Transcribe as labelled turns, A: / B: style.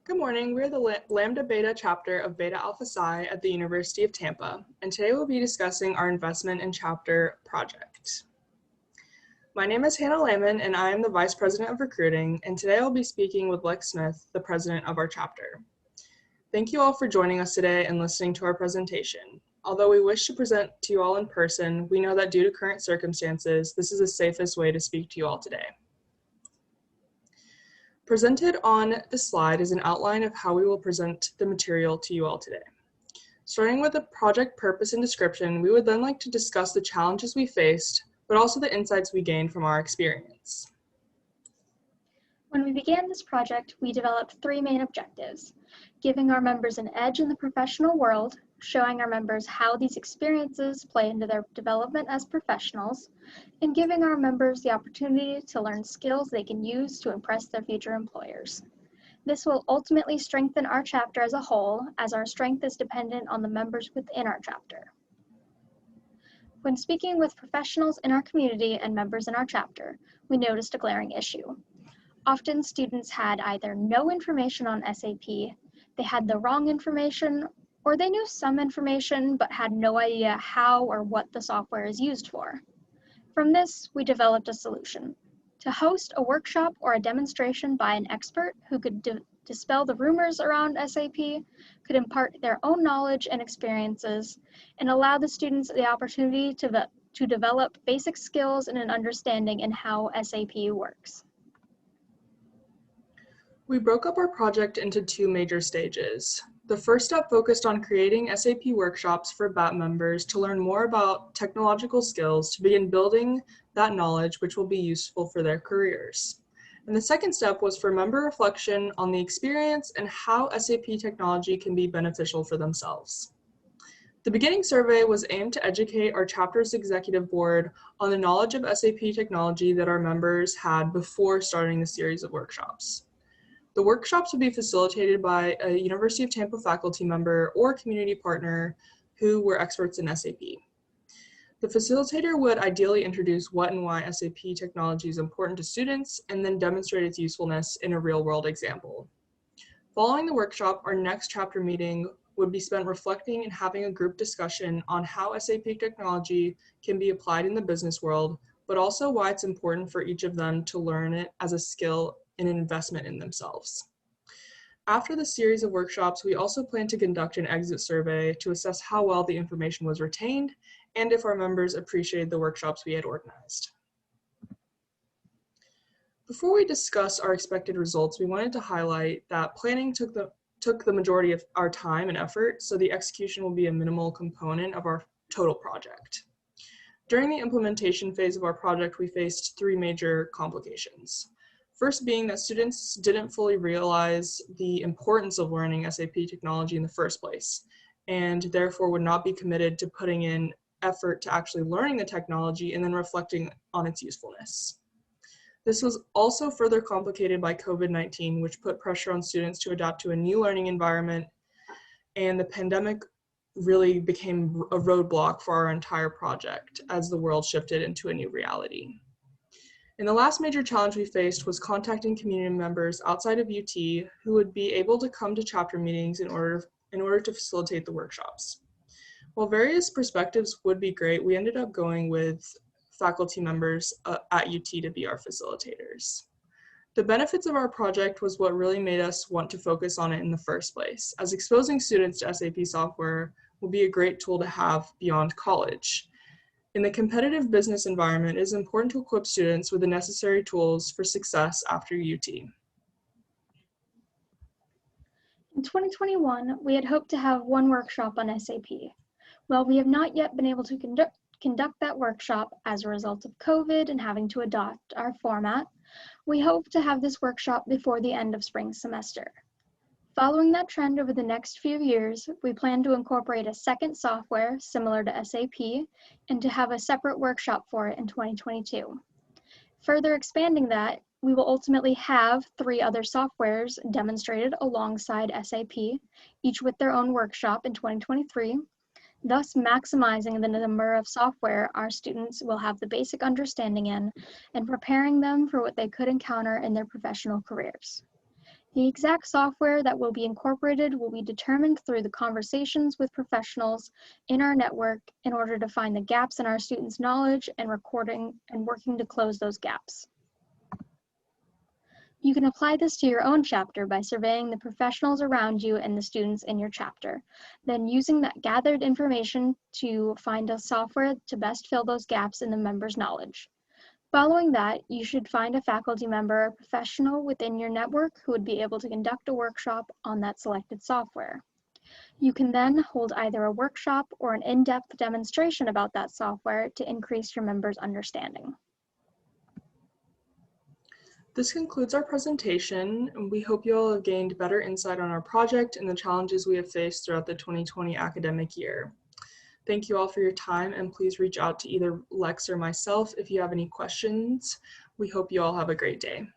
A: Good morning, we're the Lambda Beta Chapter of Beta Alpha Psi at the University of Tampa, and today we'll be discussing our investment in chapter project. My name is Hannah Lehman, and I am the Vice President of Recruiting, and today I'll be speaking with Lex Smith, the President of our chapter. Thank you all for joining us today and listening to our presentation. Although we wish to present to you all in person, we know that due to current circumstances, this is the safest way to speak to you all today. Presented on the slide is an outline of how we will present the material to you all today. Starting with the project purpose and description, we would then like to discuss the challenges we faced, but also the insights we gained from our experience.
B: When we began this project, we developed three main objectives: giving our members an edge in the professional world, showing our members how these experiences play into their development as professionals, and giving our members the opportunity to learn skills they can use to impress their future employers. This will ultimately strengthen our chapter as a whole, as our strength is dependent on the members within our chapter. When speaking with professionals in our community and members in our chapter, we noticed a glaring issue. Often students had either no information on SAP, they had the wrong information, or they knew some information but had no idea how or what the software is used for. From this, we developed a solution: to host a workshop or a demonstration by an expert who could dispel the rumors around SAP, could impart their own knowledge and experiences, and allow the students the opportunity to develop basic skills and an understanding in how SAP works.
A: We broke up our project into two major stages. The first step focused on creating SAP workshops for BAT members to learn more about technological skills to begin building that knowledge which will be useful for their careers. And the second step was for member reflection on the experience and how SAP technology can be beneficial for themselves. The beginning survey was aimed to educate our chapter's executive board on the knowledge of SAP technology that our members had before starting the series of workshops. The workshops would be facilitated by a University of Tampa faculty member or community partner who were experts in SAP. The facilitator would ideally introduce what and why SAP technology is important to students and then demonstrate its usefulness in a real-world example. Following the workshop, our next chapter meeting would be spent reflecting and having a group discussion on how SAP technology can be applied in the business world, but also why it's important for each of them to learn it as a skill and an investment in themselves. After the series of workshops, we also plan to conduct an exit survey to assess how well the information was retained and if our members appreciated the workshops we had organized. Before we discuss our expected results, we wanted to highlight that planning took the majority of our time and effort, so the execution will be a minimal component of our total project. During the implementation phase of our project, we faced three major complications. First being that students didn't fully realize the importance of learning SAP technology in the first place, and therefore would not be committed to putting in effort to actually learning the technology and then reflecting on its usefulness. This was also further complicated by COVID-19, which put pressure on students to adapt to a new learning environment, and the pandemic really became a roadblock for our entire project as the world shifted into a new reality. And the last major challenge we faced was contacting community members outside of UT who would be able to come to chapter meetings in order to facilitate the workshops. While various perspectives would be great, we ended up going with faculty members at UT to be our facilitators. The benefits of our project was what really made us want to focus on it in the first place, as exposing students to SAP software will be a great tool to have beyond college. In the competitive business environment, it is important to equip students with the necessary tools for success after UT.
B: In 2021, we had hoped to have one workshop on SAP. While we have not yet been able to conduct that workshop as a result of COVID and having to adopt our format, we hope to have this workshop before the end of spring semester. Following that trend over the next few years, we plan to incorporate a second software similar to SAP and to have a separate workshop for it in 2022. Further expanding that, we will ultimately have 3 other softwares demonstrated alongside SAP, each with their own workshop in 2023, thus maximizing the number of software our students will have the basic understanding in and preparing them for what they could encounter in their professional careers. The exact software that will be incorporated will be determined through the conversations with professionals in our network in order to find the gaps in our students' knowledge and recording and working to close those gaps. You can apply this to your own chapter by surveying the professionals around you and the students in your chapter, then using that gathered information to find a software to best fill those gaps in the members' knowledge. Following that, you should find a faculty member or professional within your network who would be able to conduct a workshop on that selected software. You can then hold either a workshop or an in-depth demonstration about that software to increase your members' understanding.
A: This concludes our presentation, and we hope you all have gained better insight on our project and the challenges we have faced throughout the 2020 academic year. Thank you all for your time, and please reach out to either Lex or myself if you have any questions. We hope you all have a great day.